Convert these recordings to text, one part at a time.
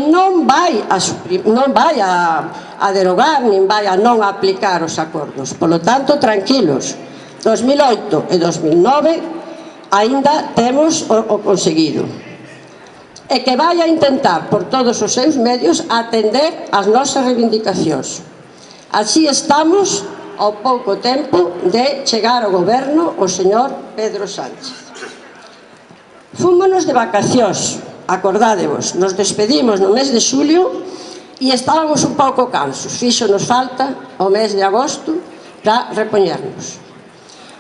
non vai a derogar, nin vai a non aplicar os acordos. Polo tanto, tranquilos, 2008 e 2009 aínda temos o conseguido. E que vai a intentar, por todos os seus medios, atender as nosas reivindicacións. Así estamos ao pouco tempo de chegar ao goberno o señor Pedro Sánchez. Fúmonos de vacacións, acordádevos, nos despedimos no mes de xulio e estábamos un pouco cansos. Fíxonos falta o mes de agosto para repoñernos.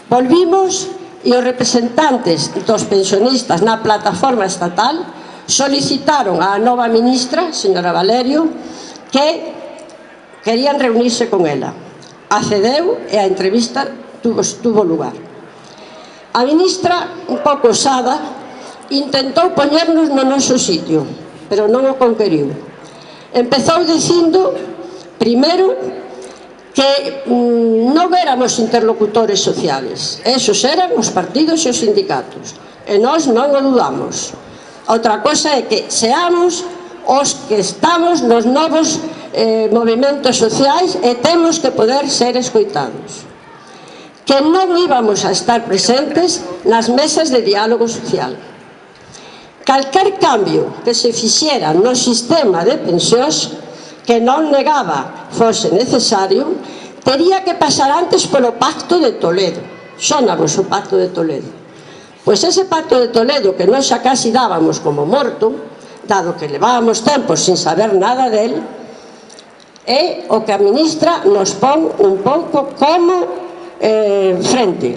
Volvimos e os representantes dos pensionistas na plataforma estatal solicitaron á nova ministra, señora Valerio, que querían reunirse con ela. Accedeu e a entrevista tuvo lugar. A ministra, un pouco osada, intentou poñernos no noso sitio, pero non o conqueriu. Empezou dicindo, primeiro, que non éramos interlocutores sociales. Esos eran os partidos e os sindicatos. E nós non o dudamos. Outra cosa é que seamos os que estamos nos novos movimentos sociais e temos que poder ser escoitados. Que non íbamos a estar presentes nas mesas de diálogo social. Calquer cambio que se fixera no sistema de pensións, que non negaba fose necesario, tería que pasar antes polo Pacto de Toledo. Sónavos o Pacto de Toledo. Pois ese Pacto de Toledo, que nós xa casi dábamos como morto, dado que levábamos tempo sin saber nada del, é o que a ministra nos pon un pouco como frente.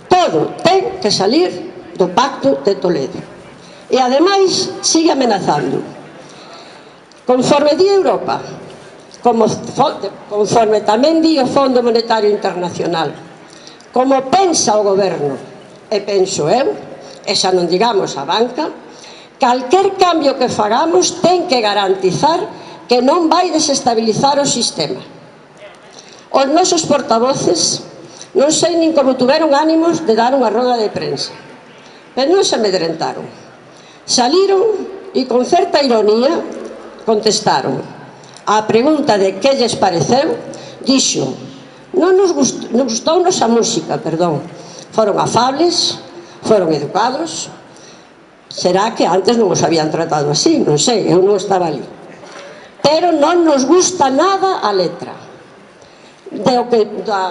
Todo ten que salir do Pacto de Toledo. E ademais sigue amenazando. Conforme di Europa, conforme tamén di o Fondo Monetario Internacional, como pensa o goberno, e penso eu, e xa non digamos a banca, calquer cambio que fagamos ten que garantizar que non vai desestabilizar o sistema. Os nosos portavoces non sei nin como tuveron ánimos de dar unha roda de prensa, pero non se amedrentaron. Saliron e con certa ironía contestaron á pregunta de que lles pareceu. Dixo, non nos gustounos a música, perdón. Foron afables, foron educados. Será que antes non os habían tratado así, non sei, eu non estaba ali. Pero non nos gusta nada a letra. Da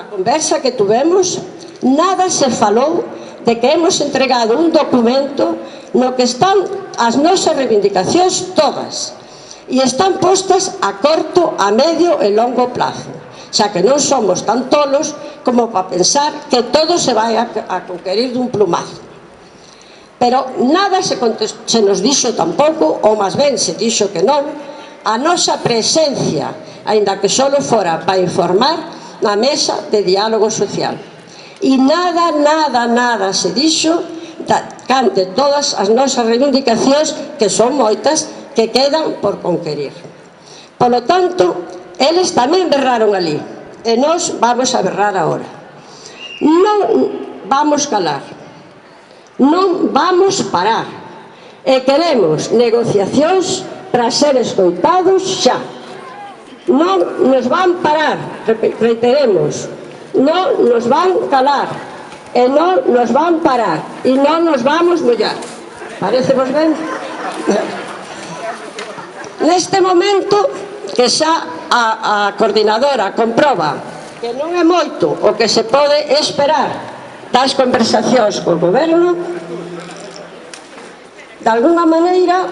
conversa que tuvemos, nada se falou de que hemos entregado un documento no que están as nosas reivindicacións todas e están postas a corto, a medio e longo plazo. Xa que non somos tan tolos como para pensar que todo se vai a conquerir dun plumazo. Pero nada se nos dixo tampouco, ou máis ben se dixo que non, a nosa presencia, aínda que só fora para informar na mesa de diálogo social. E nada se dixo cante todas as nosas reivindicacións, que son moitas, que quedan por conquerir. Polo tanto, eles tamén berraron ali, e nós vamos a berrar agora. Non vamos calar, non vamos parar, e queremos negociacións para ser escoitados xa. Non nos van parar, reiteremos, non nos van calar, e non nos van parar, e non nos vamos mollar. Parece vos ben? Neste momento, que xa a coordinadora comproba que non é moito o que se pode esperar das conversacións co goberno, de alguna maneira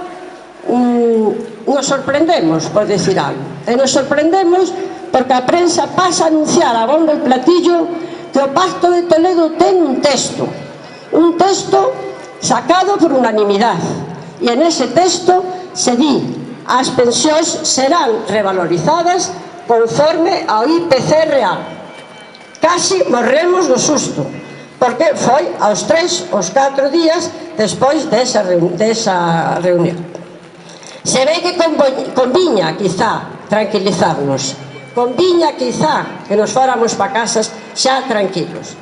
nos sorprendemos, por decir algo. E nos sorprendemos porque a prensa pasa a anunciar a bombo e platillo que o Pacto de Toledo ten un texto sacado por unanimidade, e en ese texto se di: as pensións serán revalorizadas conforme ao IPC real. Casi morremos do susto, porque foi aos 3 ou 4 días despois desa reunión. Se ve que conviña, quizá, tranquilizarnos. Conviña, quizá, que nos fóramos para casas xa tranquilos.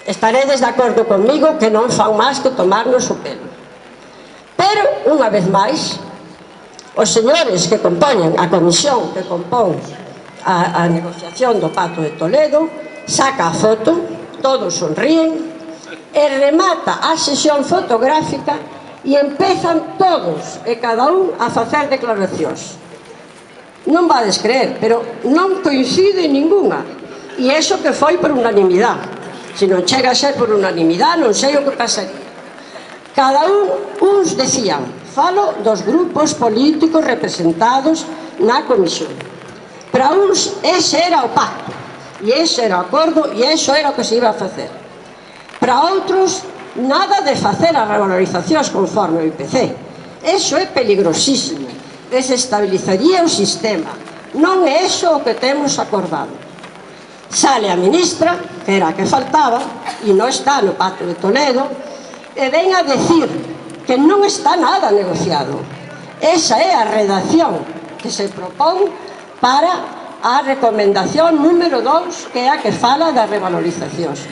Estaredes de acordo comigo que non fan máis que tomarnos o pelo. Pero, unha vez máis, Os señores que compoñen a comisión que compón a negociación do Pacto de Toledo saca a foto, todos sonríen e remata a sesión fotográfica e empezan todos e cada un a facer declaracións. Non vades creer, pero non coincide ninguna, e iso que foi por unanimidade. Se non chega a ser por unanimidade, non sei o que pasaría. Cada uns decían, falo dos grupos políticos representados na comisión. Para uns ese era o pacto, e ese era o acordo, e iso era o que se iba a facer. Para outros, nada de facer as revalorizacións conforme o IPC. Eso é peligrosísimo, desestabilizaría o sistema. Non é iso o que temos acordado. Sale a ministra, que era a que faltaba, e non está no Pacto de Toledo, e ven a decir que non está nada negociado. Esa é a redacción que se propón para a recomendación número 2, que é a que fala das revalorizacións,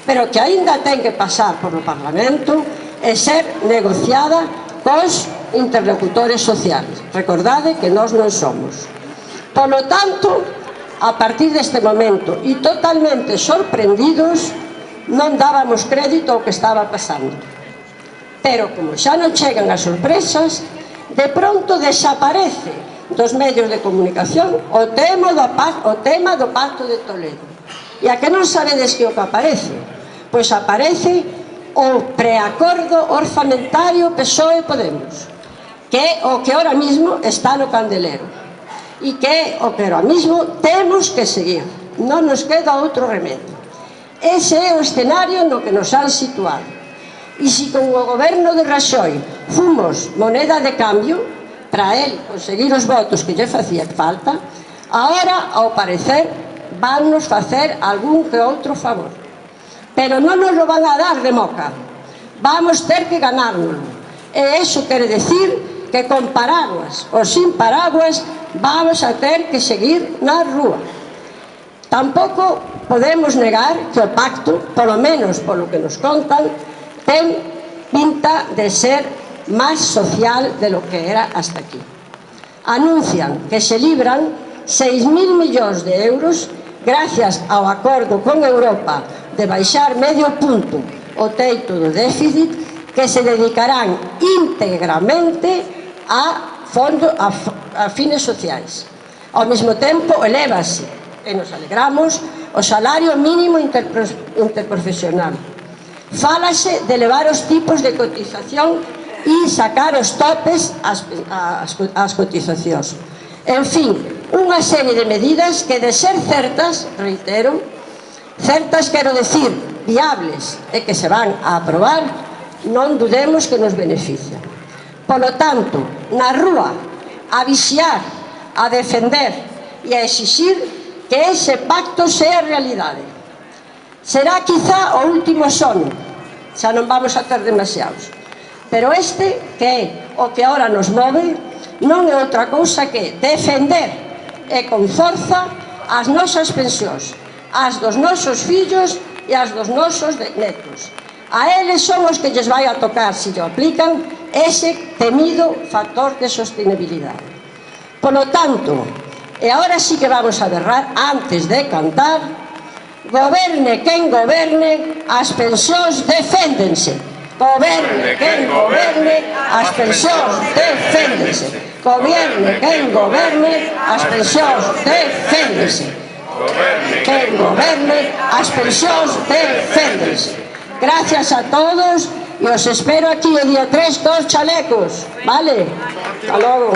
pero que aínda ten que pasar por o Parlamento e ser negociada cos interlocutores sociales. Recordade que nós non somos. Polo tanto, a partir deste momento, e totalmente sorprendidos, non dábamos crédito ao que estaba pasando. Pero como xa non chegan as sorpresas, de pronto desaparece dos medios de comunicación o tema do Pacto de Toledo. E a que non sabedes que o que aparece? Pois aparece o preacordo orzamentario PSOE-Podemos, que é o que ahora mismo está no candelero e que é o que ahora mismo temos que seguir, non nos queda outro remedio. Ese é o escenario no que nos han situado. E se con o goberno de Raxoi fomos moneda de cambio para el conseguir os votos que lle facía falta, agora, ao parecer, vannos facer algún que outro favor. Pero non nos lo van a dar de moca. Vamos ter que ganárnoslo. E iso quere decir que con paraguas ou sin paraguas vamos a ter que seguir na rúa. Tampouco podemos negar que o pacto, polo menos polo que nos contan, ten pinta de ser máis social de lo que era hasta aquí. Anuncian que se libran 6.000 millóns de euros gracias ao acordo con Europa de baixar medio punto o teito do déficit, que se dedicarán íntegramente a fines sociais. Ao mesmo tempo, elevase, e nos alegramos, o salario mínimo interprofesional. Fálase de elevar os tipos de cotización e sacar os topes ás cotizacións. En fin, unha serie de medidas que, de ser certas, reitero, certas quero decir viables e que se van a aprobar, non dudemos que nos benefician. Polo tanto, na rúa, a vixiar, a defender e a exixir que ese pacto sea realidade. Será quizá o último sono, xa non vamos a ter demasiados, pero este, que é o que agora nos move, non é outra cousa que defender e con forza as nosas pensións, as dos nosos fillos e as dos nosos netos. A eles son os que lles vai a tocar, se lle aplican, ese temido factor de sostenibilidade. Polo tanto, e agora sí que vamos a berrar antes de cantar: goberne quen goberne, as pensións deféndense. Goberne quen goberne, as pensións deféndense. Goberne quen goberne, as pensións deféndense. Quen goberne, as pensións deféndense. Gracias a todos e os espero aquí o día 3 cos chalecos, vale? Hasta logo.